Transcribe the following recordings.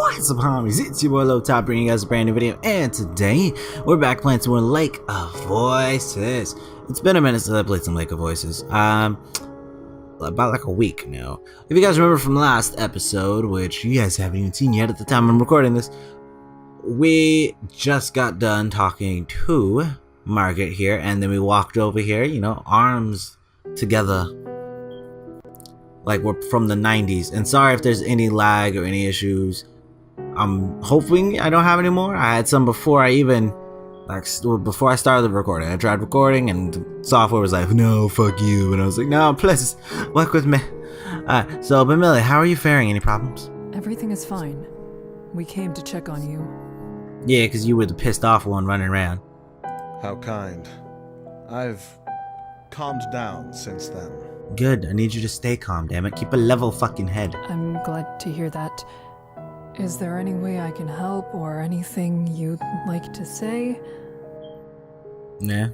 What's up, homies? It's your boy LowTide bringing you guys a brand new video, and today we're back playing some more Lake of Voices. It's been a minute since I played some Lake of Voices. About like a week now. If you guys remember from last episode, which you guys haven't even seen yet at the time I'm recording this, we just got done talking to Margaret here, and then we walked over here, you know, arms together. Like we're from the 90s. And sorry if there's any lag or any issues. I'm hoping I don't have any more. I had some before I even, before I started the recording. I tried recording and the software was like, no, fuck you. And I was like, no, please, work with me. Alright, so, but Millie, how are you faring? Any problems? Everything is fine. We came to check on you. Yeah, because you were the pissed off one running around. How kind. I've calmed down since then. Good, I need you to stay calm, damn it. Keep a level fucking head. I'm glad to hear that. Is there any way I can help or anything you'd like to say? Yeah.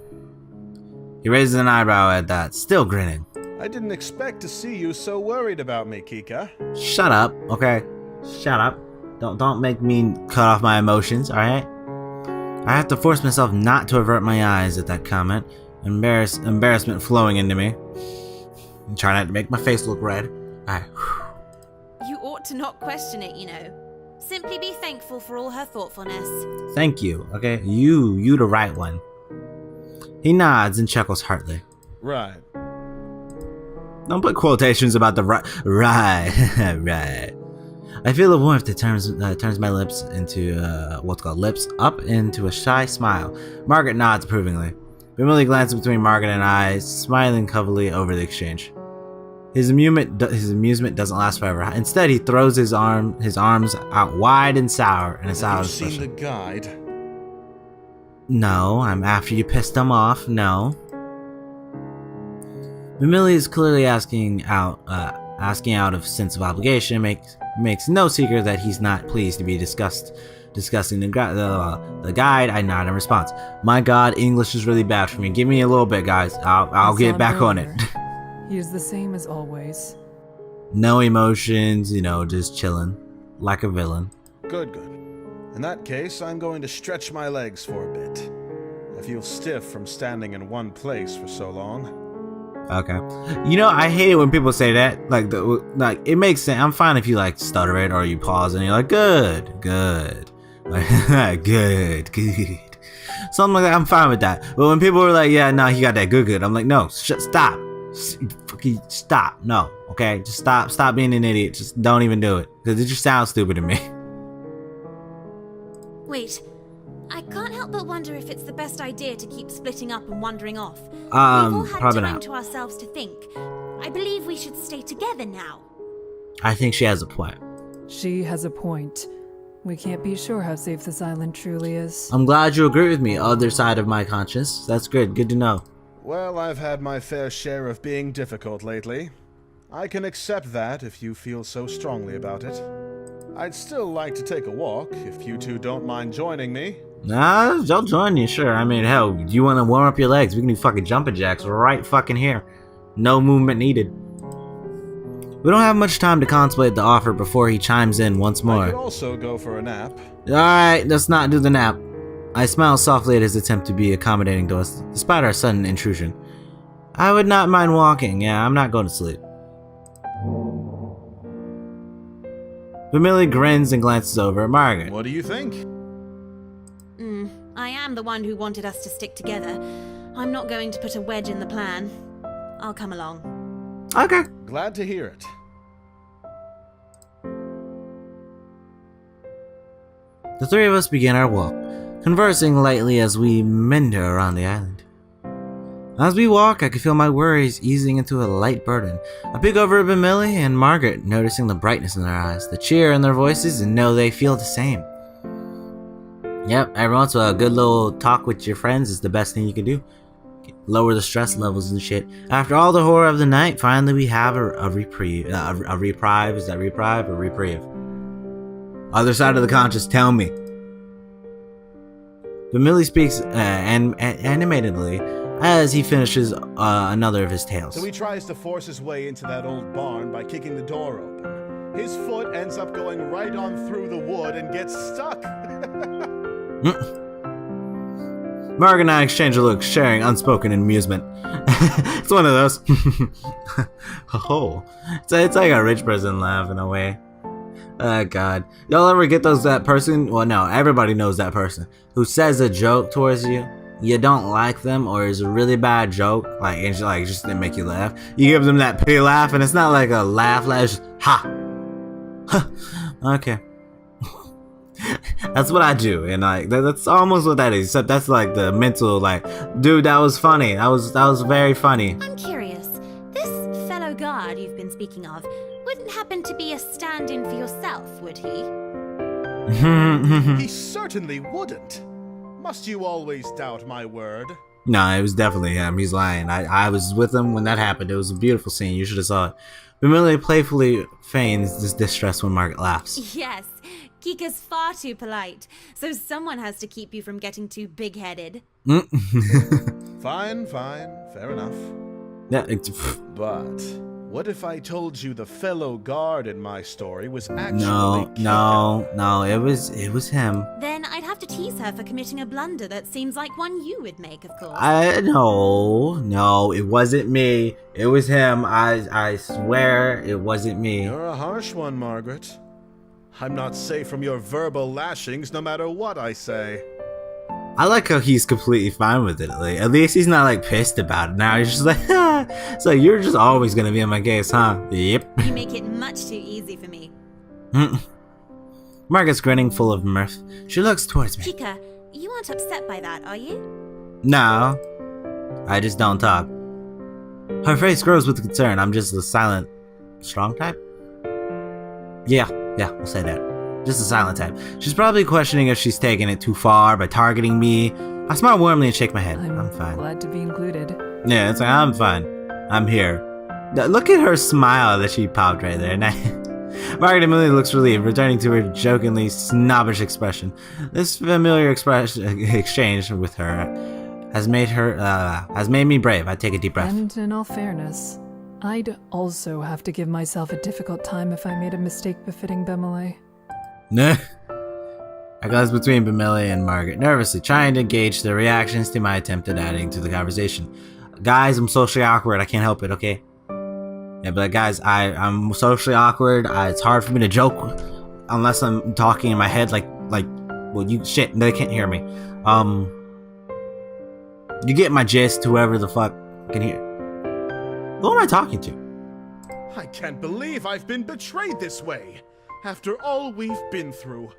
He raises an eyebrow at that, still grinning. I didn't expect to see you so worried about me, Kika. Shut up, okay? Shut up. Don't make me cut off my emotions, alright? I have to force myself not to avert my eyes at that comment. Embarrassment flowing into me. I'm trying not to make my face look red. Alright. You ought to not question it, you know. Simply be thankful for all her thoughtfulness. Thank you, okay? You the right one. He nods and chuckles heartily. Right. Don't put quotations about the right. Right. I feel a warmth that turns my lips into, what's called lips up into a shy smile. Margaret nods approvingly. Millie glances between Margaret and I, smiling covertly over the exchange. His amusement doesn't last forever. Instead, he throws his arms out wide and sour in a sour expression. Have you seen the guide? No, I'm after you pissed him off. No. Millie is clearly asking out of sense of obligation. Makes no secret that he's not pleased to be discussing the guide. I nod in response. My God, English is really bad for me. Give me a little bit, guys. I'll get back on it. He is the same as always. No emotions, you know, just chilling. Like a villain. Good. In that case, I'm going to stretch my legs for a bit. I feel stiff from standing in one place for so long. Okay. You know, I hate it when people say that. Like, it makes sense. I'm fine if you, like, stutter it or you pause and you're like, good. Like, good. Something like that, I'm fine with that. But when people are like, yeah, no, he got that good, I'm like, no, stop. Fucking stop. No, okay? Just stop being an idiot. Just don't even do it. Because it just sounds stupid to me. Wait, I can't help but wonder if it's the best idea to keep splitting up and wandering off. We've all had probably time not. to ourselves to think. I believe we should stay together now. I think she has a point. She has a point. We can't be sure how safe this island truly is. I'm glad you agree with me, other side of my conscience. That's good to know. Well, I've had my fair share of being difficult lately. I can accept that if you feel so strongly about it. I'd still like to take a walk, if you two don't mind joining me. Nah, I'll join you, sure. I mean, hell, you want to warm up your legs? We can do fucking jumping jacks right fucking here. No movement needed. We don't have much time to contemplate the offer before he chimes in once more. I could also go for a nap. Alright, let's not do the nap. I smile softly at his attempt to be accommodating to us, despite our sudden intrusion. I would not mind walking. Yeah, I'm not going to sleep. Millie grins and glances over at Margaret. What do you think? I am the one who wanted us to stick together. I'm not going to put a wedge in the plan. I'll come along. Okay. Glad to hear it. The three of us begin our walk, conversing lightly as we meander around the island. As we walk, I can feel my worries easing into a light burden. I peek over at Millie and Margaret, noticing the brightness in their eyes, the cheer in their voices, and know they feel the same. Yep, every once in a while, a good little talk with your friends is the best thing you can do. Lower the stress levels and shit. After all the horror of the night, finally we have a reprieve. A reprieve? Is that reprieve or reprieve? Other side of the conscious, tell me. But Millie speaks animatedly as he finishes another of his tales. So he tries to force his way into that old barn by kicking the door open. His foot ends up going right on through the wood and gets stuck. Margaret and I exchange a look, sharing unspoken amusement. It's one of those. Oh, it's like a rich person laugh in a way. Oh God, y'all ever get that person? Well, no, everybody knows that person who says a joke towards you. You don't like them, or is a really bad joke, like and just didn't make you laugh. You give them that pity laugh, and it's not like a laugh, it's just ha. Okay. That's what I do, and like that's almost what that is. Except that's like the mental, like, dude, that was funny. That was very funny. I'm curious. This fellow guard you've been speaking of wouldn't happen to be a stand-in for yourself, would he? He certainly wouldn't. Must you always doubt my word? No, it was definitely him. He's lying. I was with him when that happened. It was a beautiful scene. You should have saw it. Militia playfully feigns this distress when Margaret laughs. Yes, Kika's far too polite, so someone has to keep you from getting too big-headed. Fine, fair enough. Yeah, But what if I told you the fellow guard in my story was actually no, it was him. Then I'd have to tease her for committing a blunder that seems like one you would make, of course. No, it wasn't me. It was him. I swear it wasn't me. You're a harsh one, Margaret. I'm not safe from your verbal lashings no matter what I say. I like how he's completely fine with it. Like, at least he's not like pissed about it. Now he's just like, ah. So you're just always gonna be in my case, huh? Yep. You make it much too easy for me. Margaret's grinning, full of mirth. She looks towards me. Kika, you aren't upset by that, are you? No, I just don't talk. Her face grows with concern. I'm just the silent, strong type. Yeah, we'll say that. Just a silent type. She's probably questioning if she's taking it too far by targeting me. I smile warmly and shake my head. I'm fine. Glad to be included. Yeah, it's like, I'm fine. I'm here. Look at her smile that she popped right there. Margaret immediately looks relieved, returning to her jokingly snobbish expression. This familiar exchange with her has made me brave. I take a deep breath. And in all fairness, I'd also have to give myself a difficult time if I made a mistake befitting Bemele. I glance between Militia and Margaret, nervously trying to gauge their reactions to my attempt at adding to the conversation. Guys, I'm socially awkward. I can't help it, okay? Yeah, but guys, I'm socially awkward. It's hard for me to joke unless I'm talking in my head well, shit, they can't hear me. You get my gist, whoever the fuck can hear. Who am I talking to? I can't believe I've been betrayed this way. After all we've been through.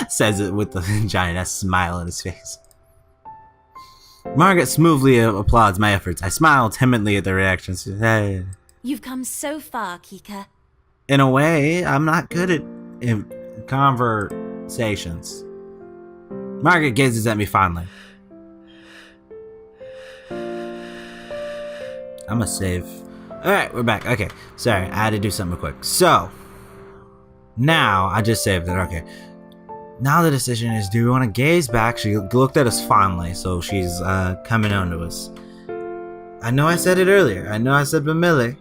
Says it with the giant ass smile on his face. Margaret smoothly applauds my efforts. I smile timidly at their reactions. Hey. You've come so far, Kika. In a way, I'm not good at conversations. Margaret gazes at me fondly. I'm gonna save. Alright, we're back. Okay, sorry, I had to do something real quick. So, now, I just saved it, okay. Now the decision is, do we want to gaze back? She looked at us fondly, so she's coming on to us. I know I said it earlier. I know I said Bemele.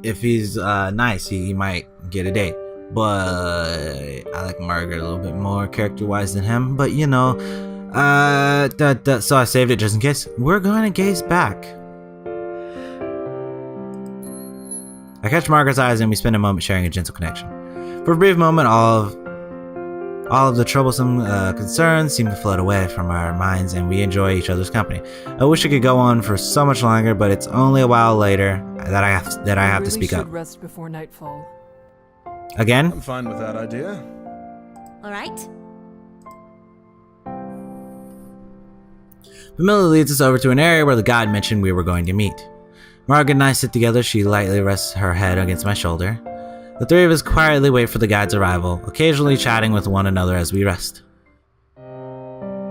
If he's nice, he might get a date. But I like Margaret a little bit more character-wise than him. But, you know, so I saved it just in case. We're going to gaze back. I catch Margaret's eyes and we spend a moment sharing a gentle connection. For a brief moment, all of the troublesome concerns seem to float away from our minds and we enjoy each other's company. I wish it could go on for so much longer, but it's only a while later that I have to speak up. Rest before nightfall. Again? I'm fine with that idea. All right. Familia leads us over to an area where the guide mentioned we were going to meet. Margaret and I sit together. She lightly rests her head against my shoulder. The three of us quietly wait for the guide's arrival, occasionally chatting with one another as we rest.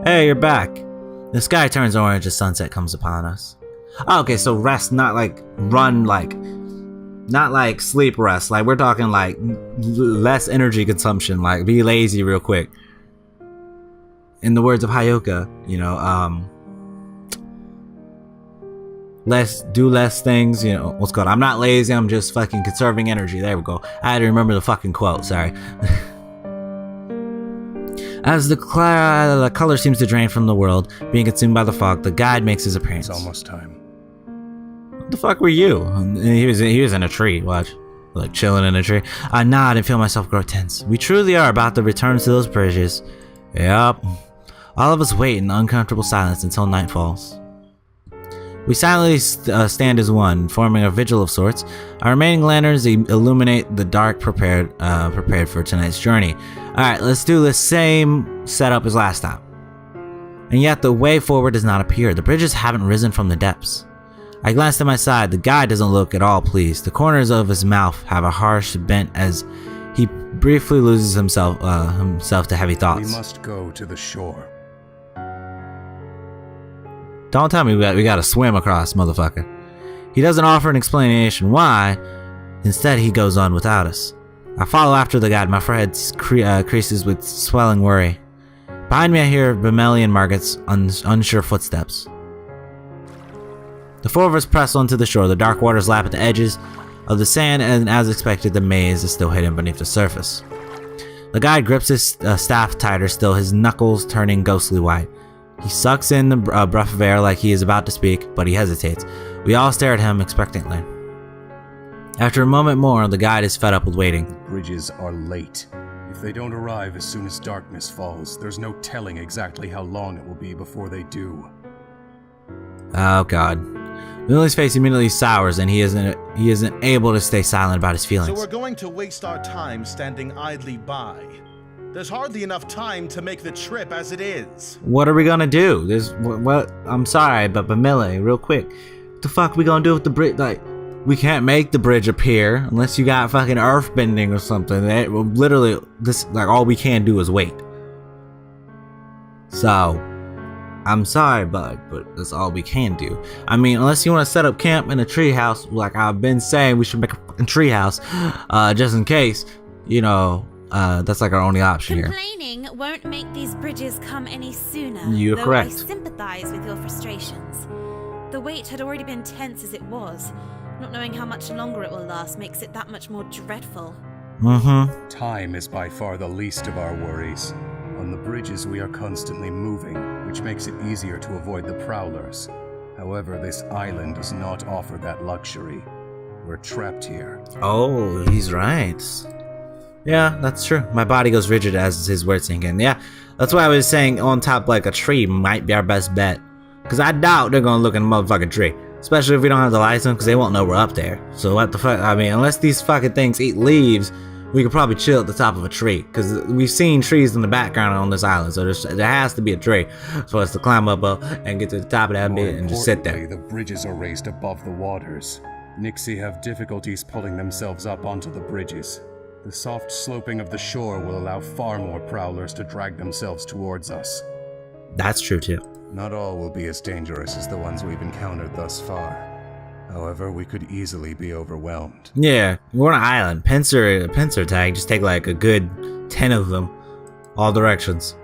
Hey, you're back. The sky turns orange as sunset comes upon us. Oh, okay, so rest, not like run, not like sleep rest. Like, we're talking like less energy consumption, like be lazy real quick. In the words of Hayoka, you know, do less things, you know, what's called. I'm not lazy, I'm just fucking conserving energy. There we go. I had to remember the fucking quote, sorry. As the color seems to drain from the world, being consumed by the fog, the guide makes his appearance. It's almost time. What the fuck were you? And he was in a tree, watch. Like chilling in a tree. I nod and feel myself grow tense. We truly are about to return to those bridges. Yep. All of us wait in uncomfortable silence until night falls. We silently stand as one, forming a vigil of sorts. Our remaining lanterns illuminate the dark prepared for tonight's journey. Alright, let's do the same setup as last time. And yet the way forward does not appear. The bridges haven't risen from the depths. I glance to my side. The guy doesn't look at all pleased. The corners of his mouth have a harsh bent as he briefly loses himself to heavy thoughts. We must go to the shore. Don't tell me we gotta swim across, motherfucker. He doesn't offer an explanation why. Instead, he goes on without us. I follow after the guide. My forehead creases with swelling worry. Behind me, I hear Bimeli and Margaret's unsure footsteps. The four of us press onto the shore. The dark waters lap at the edges of the sand, and as expected, the maze is still hidden beneath the surface. The guide grips his staff tighter still, his knuckles turning ghostly white. He sucks in the breath of air like he is about to speak, but he hesitates. We all stare at him expectantly. After a moment more, the guide is fed up with waiting. The bridges are late. If they don't arrive as soon as darkness falls, there's no telling exactly how long it will be before they do. Oh god. Millie's face immediately sours, and he isn't able to stay silent about his feelings. So we're going to waste our time standing idly by. There's hardly enough time to make the trip as it is. What are we gonna do? I'm sorry, but Millie, real quick, what the fuck we gonna do with the bridge? Like, we can't make the bridge appear unless you got fucking earth bending or something. Literally, all we can do is wait. So, I'm sorry, bud, but that's all we can do. I mean, unless you want to set up camp in a treehouse, like I've been saying, we should make a fucking treehouse, just in case, you know. That's like our only option here. Complaining won't make these bridges come any sooner. You're correct. I sympathize with your frustrations. The wait had already been tense as it was. Not knowing how much longer it will last makes it that much more dreadful. Mm-hmm. Time is by far the least of our worries. On the bridges we are constantly moving, which makes it easier to avoid the prowlers. However, this island does not offer that luxury. We're trapped here. Oh, he's right. Yeah, that's true. My body goes rigid as his words sink in. Yeah, that's why I was saying on top like a tree might be our best bet. Because I doubt they're going to look in a motherfucking tree. Especially if we don't have the lights on, because they won't know we're up there. So what the fuck? I mean, unless these fucking things eat leaves, we could probably chill at the top of a tree. Because we've seen trees in the background on this island. So there has to be a tree for us to climb up and get to the top of that bit and just sit there. The bridges are raised above the waters. Nixie have difficulties pulling themselves up onto the bridges. The soft sloping of the shore will allow far more prowlers to drag themselves towards us. That's true too. Not all will be as dangerous as the ones we've encountered thus far. However, we could easily be overwhelmed. Yeah, we're on an island. Pincer tag, just take like a good 10 of them. All directions.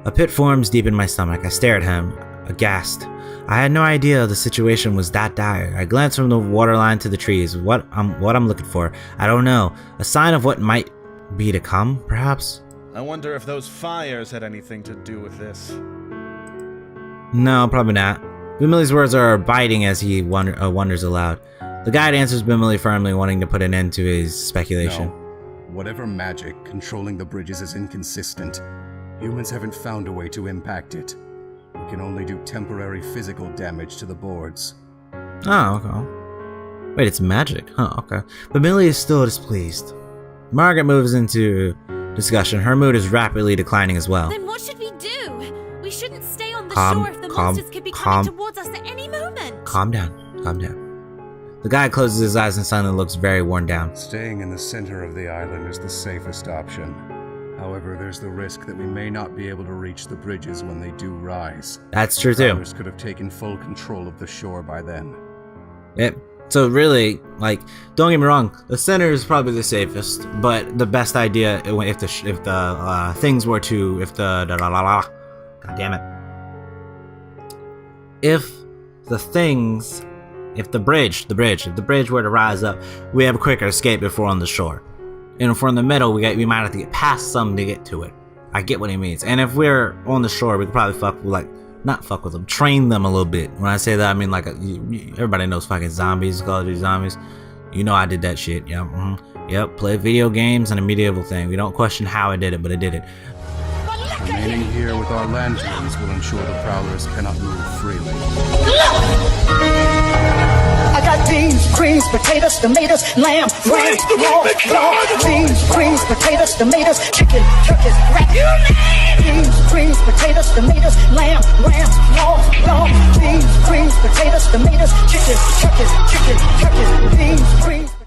A pit forms deep in my stomach. I stare at him, aghast. I had no idea the situation was that dire. I glance from the waterline to the trees. What I'm looking for, I don't know. A sign of what might be to come, perhaps? I wonder if those fires had anything to do with this. No, probably not. Bimeli's words are biting as he wonders aloud. The guide answers Bimeli firmly, wanting to put an end to his speculation. No. Whatever magic controlling the bridges is inconsistent. Humans haven't found a way to impact it. We can only do temporary physical damage to the boards. Oh, okay. Wait, it's magic. Huh, okay. But Millie is still displeased. Margaret moves into discussion. Her mood is rapidly declining as well. Then what should we do? We shouldn't stay on the shore if the monsters could be coming towards us at any moment. Calm down. Calm down. The guy closes his eyes and suddenly looks very worn down. Staying in the center of the island is the safest option. However, there's the risk that we may not be able to reach the bridges when they do rise. That's true too. Others could have taken full control of the shore by then. Yep. So really, like, don't get me wrong, the center is probably the safest, but the best idea if the things were to God damn it. If the things, if the bridge were to rise up, we have a quicker escape if we're on the shore. And if we're in the middle, we might have to get past some to get to it. I get what he means. And if we're on the shore, we could probably not fuck with them, train them a little bit. When I say that, I mean like everybody knows fucking zombies, Call of Duty zombies. You know I did that shit. Yeah, yep. Play video games and a medieval thing. We don't question how I did it, but I did it. Remaining here with our lanterns will ensure the prowlers cannot move freely. I got beans, greens, potatoes, tomatoes, lamb, ram, raw, beans, greens, potatoes, tomatoes, chicken, turkeys, rat. Beans, greens, potatoes, tomatoes, lamb, ram, raw, beans, greens, potatoes, tomatoes, chicken, turkeys, beans, greens.